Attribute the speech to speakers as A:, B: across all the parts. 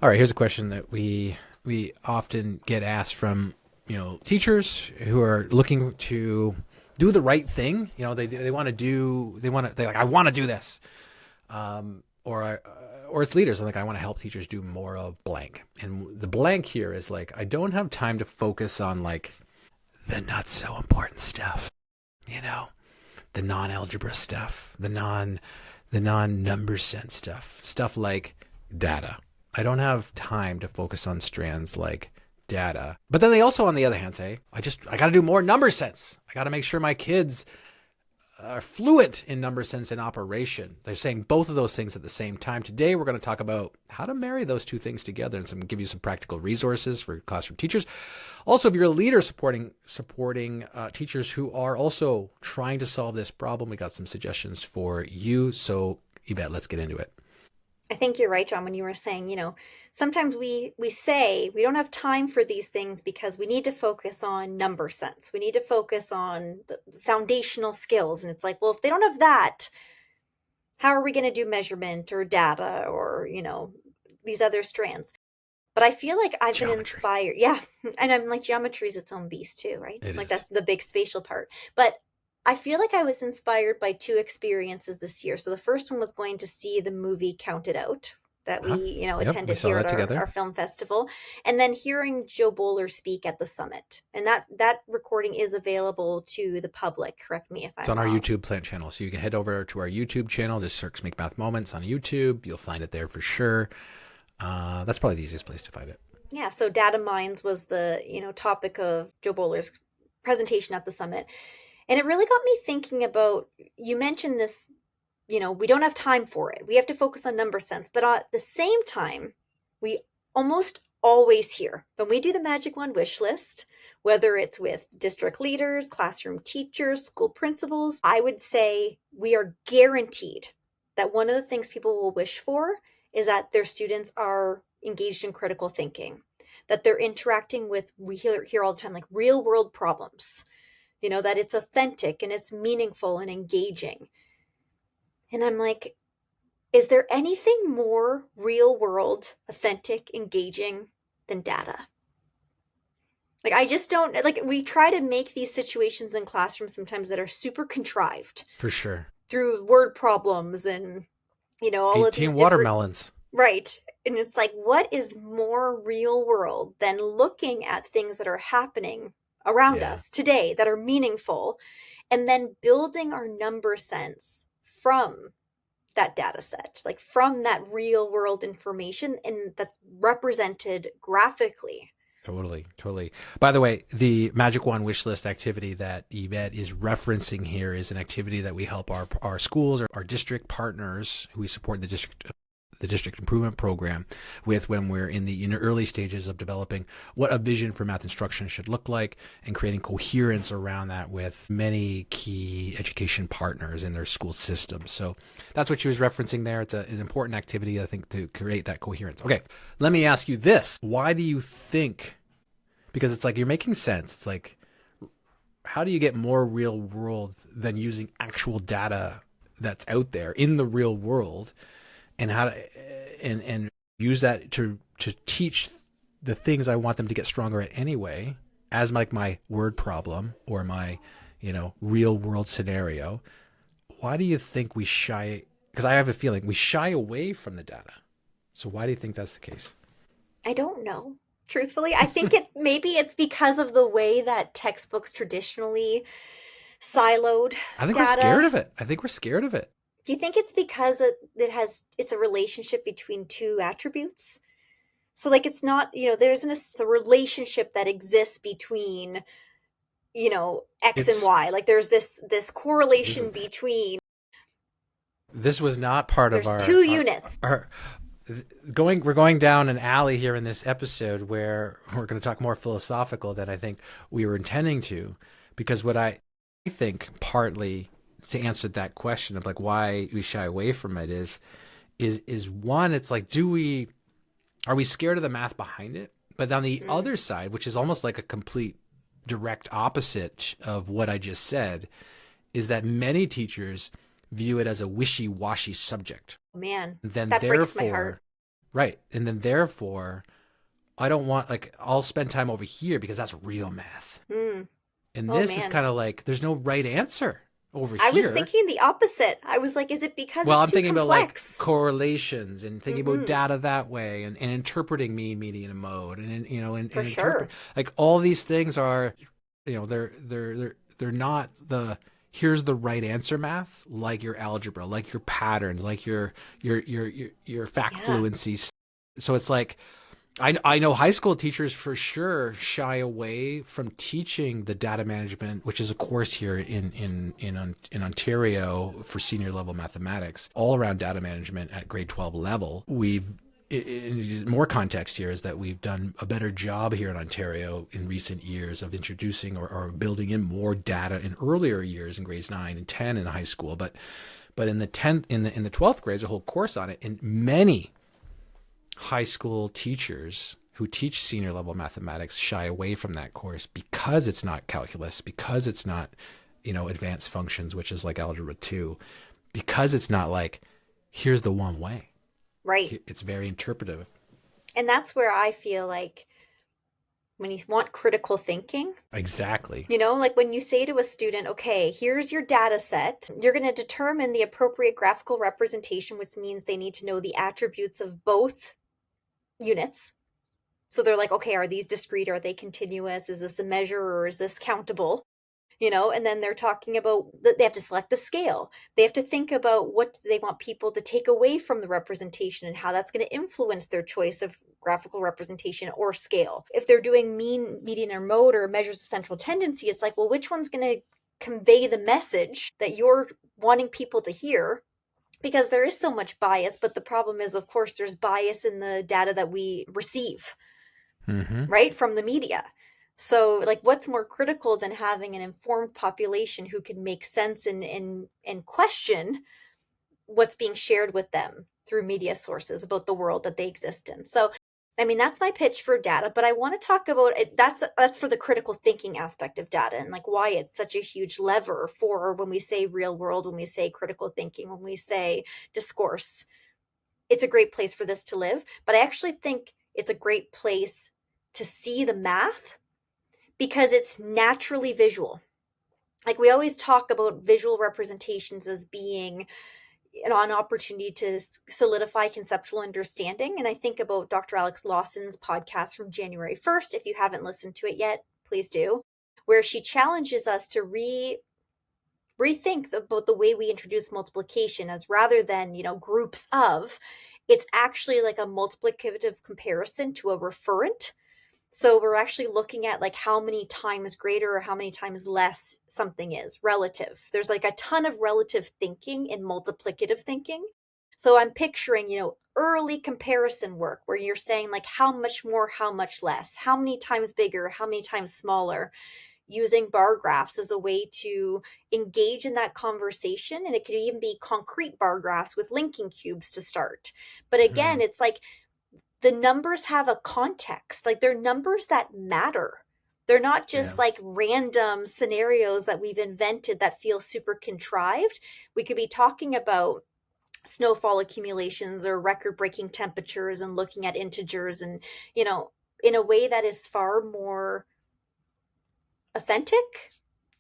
A: All right, here's a question that we often get asked from teachers who are looking to do the right thing. They want to they're like, I want to do this, or it's leaders. I'm like, I want to help teachers do more of blank, and the blank here is like, I don't have time to focus on like the not so important stuff, the non-algebra stuff, the non-number sense stuff like data. I don't have time to focus on strands like data. But then they also, on the other hand, say, I got to do more number sense. I got to make sure my kids are fluent in number sense and operation. They're saying both of those things at the same time. Today, we're going to talk about how to marry those two things together and give you some practical resources for classroom teachers. Also, if you're a leader supporting teachers who are also trying to solve this problem, we got some suggestions for you. So, Yvette, let's get into it.
B: I think you're right, John, when you were saying, sometimes we say we don't have time for these things because we need to focus on number sense. We need to focus on the foundational skills. And it's like, well, if they don't have that, how are we going to do measurement or data or, these other strands? But I feel like I've been
A: Geometry.
B: inspired. Yeah. And I'm like, geometry is its own beast too, right?
A: It
B: Like
A: is.
B: that's the big spatial part. But I feel like I was inspired by two experiences this year. So the first one was going to see the movie Counted Out that we,
A: Huh? Yep, we
B: attended
A: saw
B: here
A: that
B: at our
A: together.
B: film festival, and then hearing Joe Bowler speak at the summit. And that recording is available to the public. Correct me if
A: It's
B: I'm
A: on our
B: wrong.
A: YouTube plant channel. So you can head over to our YouTube channel, just search Make Math Moments on YouTube. You'll find it there for sure. That's probably the easiest place to find it.
B: Yeah, so data mines was the, topic of Joe Bowler's presentation at the summit. And it really got me thinking about, you mentioned this, we don't have time for it. We have to focus on number sense. But at the same time, we almost always hear when we do the Magic Wand wish list, whether it's with district leaders, classroom teachers, school principals, I would say we are guaranteed that one of the things people will wish for is that their students are engaged in critical thinking, that they're interacting with, we hear all the time, like real world problems, that it's authentic and it's meaningful and engaging. And I'm like, is there anything more real world, authentic, engaging than data? Like, I just don't like, we try to make these situations in classrooms sometimes that are super contrived
A: For sure.
B: through word problems and, all of these
A: 18
B: different,
A: watermelons.
B: right. And it's like, what is more real world than looking at things that are happening around
A: Yeah.
B: us today that are meaningful and then building our number sense from that data set, like from that real world information, and that's represented graphically.
A: Totally, totally. By the way, the Magic Wand wish list activity that Yvette is referencing here is an activity that we help our schools or our district partners who we support in the district improvement program with when we're in the early stages of developing what a vision for math instruction should look like and creating coherence around that with many key education partners in their school system. So that's what she was referencing there. It's an important activity, I think, to create that coherence. Okay, let me ask you this. Why do you think, because it's like you're making sense, it's like, how do you get more real world than using actual data that's out there in the real world, and how to and use that to teach the things I want them to get stronger at anyway, as like my word problem or my real world scenario. Why do you think we shy? Because I have a feeling we shy away from the data. So why do you think that's the case?
B: I don't know. Truthfully, I think maybe it's because of the way that textbooks traditionally siloed
A: I think we're
B: data.
A: scared of it. I think we're scared of it.
B: Do you think it's because it's a relationship between two attributes? So like it's not, there isn't a relationship that exists between, X and
A: It's
B: Y. Like there's this
A: this
B: correlation between
A: this was not part of
B: there's
A: our
B: two units.
A: we're going down an alley here in this episode where we're going to talk more philosophical than I think we were intending to, because what I think partly to answer that question of like why we shy away from it is one, it's like, are we scared of the math behind it? But on the
B: Mm.
A: other side, which is almost like a complete direct opposite of what I just said, is that many teachers view it as a wishy-washy subject.
B: Man,
A: Then
B: that breaks my
A: therefore,
B: heart.
A: Right. And then therefore, I don't want, like, I'll spend time over here because that's real math.
B: Mm.
A: And
B: Oh
A: this is
B: man.
A: kind of like, there's no right answer over
B: I was
A: here.
B: thinking the opposite. I was like, is it because
A: Well,
B: it's
A: I'm
B: too
A: thinking about like
B: complex?
A: correlations and thinking about
B: Mm-hmm.
A: data that way, and interpreting mean, median, and mode, and
B: For
A: and interpret,
B: sure.
A: like, all these things are, they're not the here's the right answer math, like your algebra, like your patterns, like your fact
B: Yeah.
A: fluency. So it's like, I know high school teachers for sure shy away from teaching the data management, which is a course here in Ontario for senior level mathematics, all around data management at grade 12 level. More context here is that we've done a better job here in Ontario in recent years of introducing or building in more data in earlier years in grades 9 and 10 in high school, but in the 10th in the 12th grade, there's a whole course on it, and many high school teachers who teach senior level mathematics shy away from that course because it's not calculus, because it's not, advanced functions, which is like algebra 2, because it's not like, here's the one way.
B: Right.
A: It's very interpretive.
B: And that's where I feel like when you want critical thinking,
A: Exactly.
B: like when you say to a student, okay, here's your data set, you're going to determine the appropriate graphical representation, which means they need to know the attributes of both units. So they're like, okay, are these discrete? Are they continuous? Is this a measure or is this countable? And then they're talking about that they have to select the scale. They have to think about what they want people to take away from the representation and how that's going to influence their choice of graphical representation or scale. If they're doing mean, median, or mode or measures of central tendency, it's like, well, which one's going to convey the message that you're wanting people to hear? Because there is so much bias, but the problem is, of course, there's bias in the data that we receive,
A: Mm-hmm.
B: right, from the media. So, like, what's more critical than having an informed population who can make sense and question what's being shared with them through media sources about the world that they exist in? So, I mean, that's my pitch for data, but I want to talk about it. That's for the critical thinking aspect of data and like why it's such a huge lever for when we say real world, when we say critical thinking, when we say discourse. It's a great place for this to live, but I actually think it's a great place to see the math because it's naturally visual. Like we always talk about visual representations as being an opportunity to solidify conceptual understanding. And I think about Dr. Alex Lawson's podcast from January 1st. If you haven't listened to it yet, please do, where she challenges us to rethink about the way we introduce multiplication as rather than, groups of, it's actually like a multiplicative comparison to a referent. So we're actually looking at like how many times greater or how many times less something is relative. There's like a ton of relative thinking in multiplicative thinking. So I'm picturing, early comparison work where you're saying like how much more, how much less, how many times bigger, how many times smaller, using bar graphs as a way to engage in that conversation. And it could even be concrete bar graphs with linking cubes to start. But again, it's like the numbers have a context, like they're numbers that matter. They're not
A: Yeah.
B: just like random scenarios that we've invented that feel super contrived. We could be talking about snowfall accumulations or record breaking temperatures and looking at integers and, in a way that is far more authentic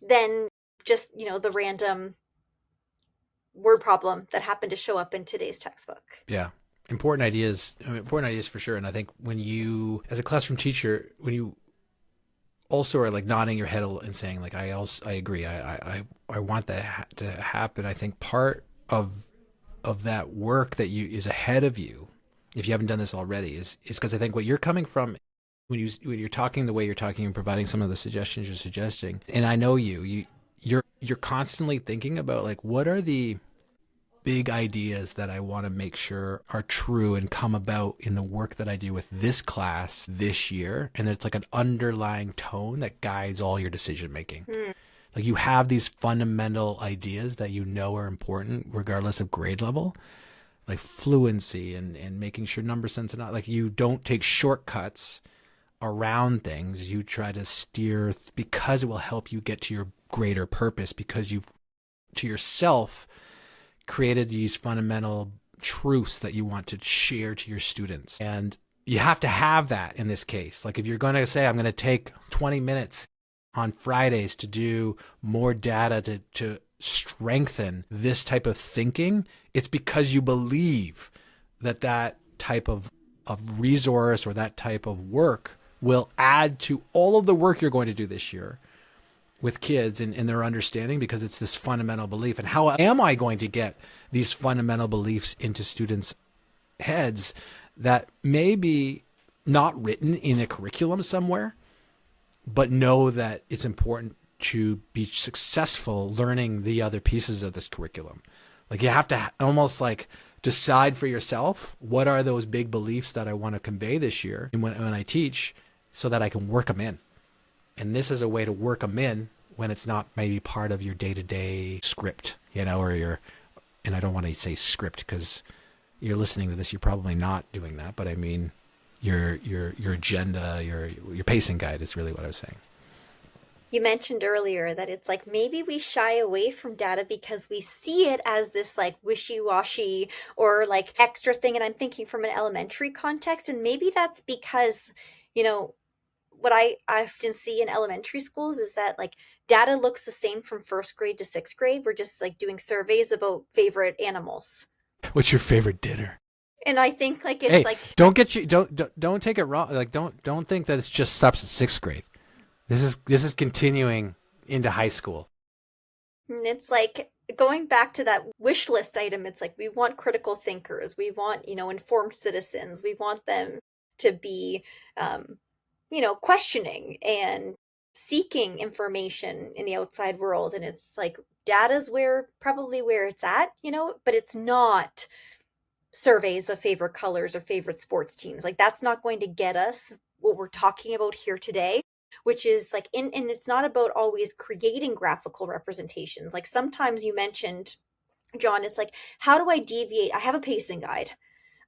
B: than just, the random word problem that happened to show up in today's textbook.
A: Yeah. Important ideas for sure. And I think when you, as a classroom teacher, when you also are like nodding your head and saying like, I agree. I want that to happen. I think part of that work that is ahead of you, if you haven't done this already, is because I think what you're coming from when you're talking the way you're talking and providing some of the suggestions you're suggesting, and I know you're constantly thinking about like, what are the big ideas that I want to make sure are true and come about in the work that I do with this class this year. And it's like an underlying tone that guides all your decision making. Like you have these fundamental ideas that are important regardless of grade level, like fluency and making sure number sense and not like you don't take shortcuts around things. You try to steer because it will help you get to your greater purpose, because you've to yourself created these fundamental truths that you want to share to your students. And you have to have that in this case. Like if you're going to say, I'm going to take 20 minutes on Fridays to do more data to strengthen this type of thinking, it's because you believe that that type of resource or that type of work will add to all of the work you're going to do this year with kids and their understanding, because it's this fundamental belief. And how am I going to get these fundamental beliefs into students' heads that may be not written in a curriculum somewhere, but know that it's important to be successful learning the other pieces of this curriculum? Like you have to almost like decide for yourself, what are those big beliefs that I want to convey this year and when I teach, so that I can work them in. And this is a way to work them in when it's not maybe part of your day-to-day script, or and I don't want to say script because you're listening to this, you're probably not doing that, but I mean your agenda, your pacing guide is really what I was saying.
B: You mentioned earlier that it's like maybe we shy away from data because we see it as this like wishy-washy or like extra thing. And I'm thinking from an elementary context, and maybe that's because, what I often see in elementary schools is that like data looks the same from first grade to sixth grade. We're just like doing surveys about favorite animals.
A: What's your favorite dinner?
B: And I think like it's like
A: don't take it wrong. Like don't think that it just stops at sixth grade. This is continuing into high school.
B: And it's like going back to that wish list item. It's like we want critical thinkers. We want, informed citizens. We want them to be, questioning and seeking information in the outside world. And it's like data's probably where it's at, but it's not surveys of favorite colors or favorite sports teams. Like that's not going to get us what we're talking about here today, which is like and it's not about always creating graphical representations. Like sometimes you mentioned, John, it's like, how do I deviate? I have a pacing guide.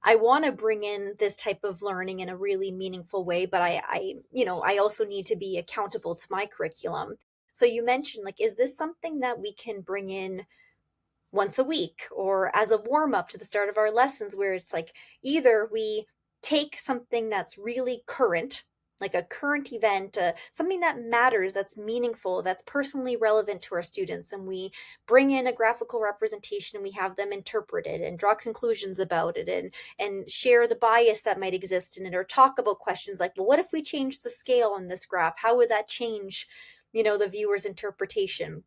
B: I want to bring in this type of learning in a really meaningful way, but I also need to be accountable to my curriculum. So you mentioned, like, is this something that we can bring in once a week or as a warm up to the start of our lessons, where it's like either we take something that's really current, like a current event, something that matters, that's meaningful, that's personally relevant to our students, and we bring in a graphical representation and we have them interpret it and draw conclusions about it and share the bias that might exist in it, or talk about questions like, well, what if we change the scale on this graph? How would that change, the viewer's interpretation?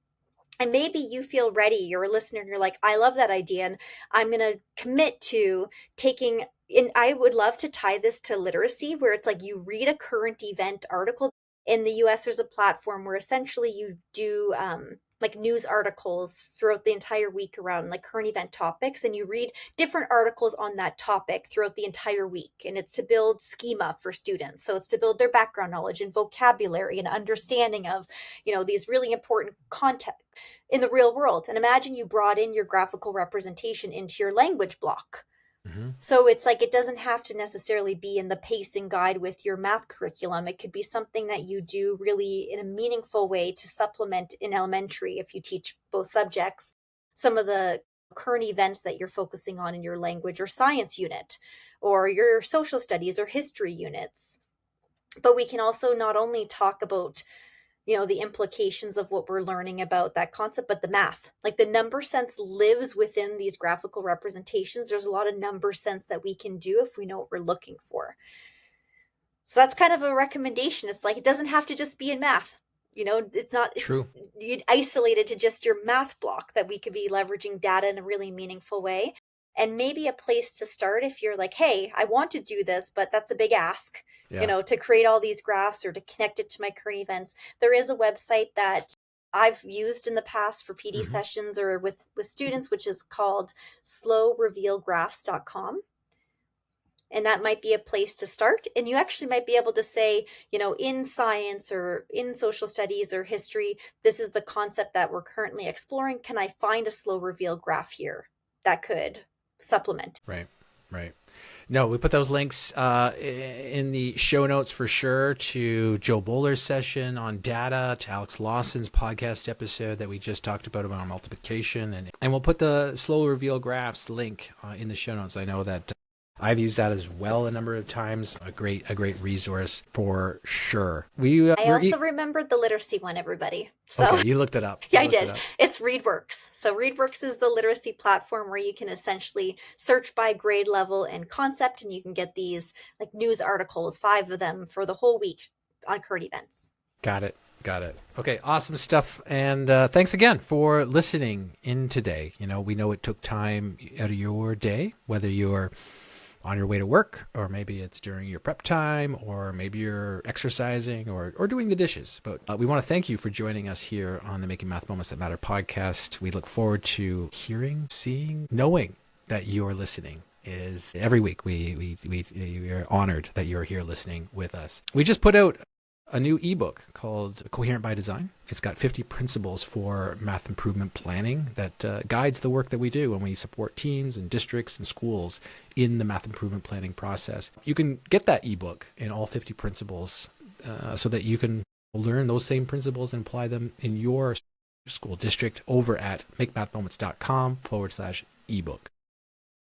B: And maybe you feel ready, you're a listener, and you're like, I love that idea, and I'm going to commit to taking, and I would love to tie this to literacy, where it's like you read a current event article. In the US, there's a platform where essentially you do like news articles throughout the entire week around like current event topics, and you read different articles on that topic throughout the entire week. And it's to build schema for students. So it's to build their background knowledge and vocabulary and understanding of, these really important content in the real world. And imagine you brought in your graphical representation into your language block. Mm-hmm. So it's like, it doesn't have to necessarily be in the pacing guide with your math curriculum. It could be something that you do really in a meaningful way to supplement in elementary, if you teach both subjects, some of the current events that you're focusing on in your language or science unit, or your social studies or history units. But we can also not only talk about the implications of what we're learning about that concept, but the math, like the number sense lives within these graphical representations. There's a lot of number sense that we can do if we know what we're looking for. So that's kind of a recommendation. It's like, it doesn't have to just be in math. It's not true. It's isolated to just your math block, that we could be leveraging data in a really meaningful way. And maybe a place to start, if you're like, hey, I want to do this, but that's a big ask, to create all these graphs or to connect it to my current events. There is a website that I've used in the past for PD sessions or with students, which is called slowrevealgraphs.com. And that might be a place to start. And you actually might be able to say, in science or in social studies or history, this is the concept that we're currently exploring. Can I find a slow reveal graph here that could supplement?
A: Right. No, we put those links in the show notes for sure, to Joe Bowler's session on data, to Alex Lawson's podcast episode that we just talked about multiplication. And we'll put the slow reveal graphs link in the show notes. I know that I've used that as well a number of times. A great resource for sure.
B: I also remembered the literacy one, everybody. So
A: okay, you looked it up.
B: Yeah, I did. It's ReadWorks. So ReadWorks is the literacy platform where you can essentially search by grade level and concept, and you can get these like news articles, 5 of them for the whole week on current events.
A: Got it. Okay, awesome stuff. And thanks again for listening in today. We know it took time out of your day, whether you're on your way to work, or maybe it's during your prep time, or maybe you're exercising or doing the dishes. But we want to thank you for joining us here on the Making Math Moments That Matter podcast. We look forward to hearing, seeing, knowing that you're listening. Is every week we are honored that you're here listening with us. We just put out a new ebook called Coherent by Design. It's got 50 principles for math improvement planning that guides the work that we do when we support teams and districts and schools in the math improvement planning process. You can get that ebook in all 50 principles so that you can learn those same principles and apply them in your school district over at makemathmoments.com/ebook.